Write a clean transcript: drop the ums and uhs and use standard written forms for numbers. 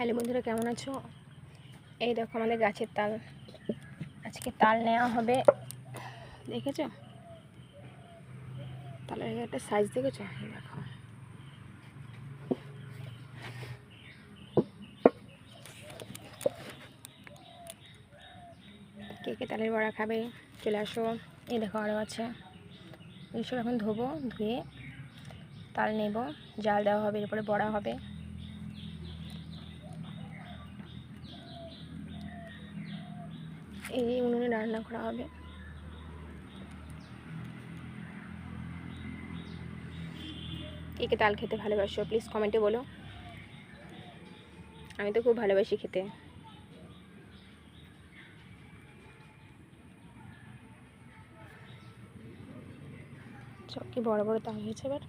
Hello বন্ধুরা, কেমন আছো? এই দেখো আমাদের গাছের তাল। আজকে তাল নেওয়া হবে। দেখেছো তালের একটা সাইজ দেখেছো? দেখো কে কে তালের বড়া খাবে চলে আসো। এই দেখো আরও আছে। এইসব এখন ধোবো, ধুয়ে তাল নেব, জাল দেওয়া হবে, এরপরে বড়া হবে। এই উনুনে রান্না করা হবে। কে কে তাল খেতে ভালোবাসো প্লিজ কমেন্টে বলো। আমি তো খুব ভালোবাসি খেতে। সব কি বড় বড় তাল হয়েছে এবার।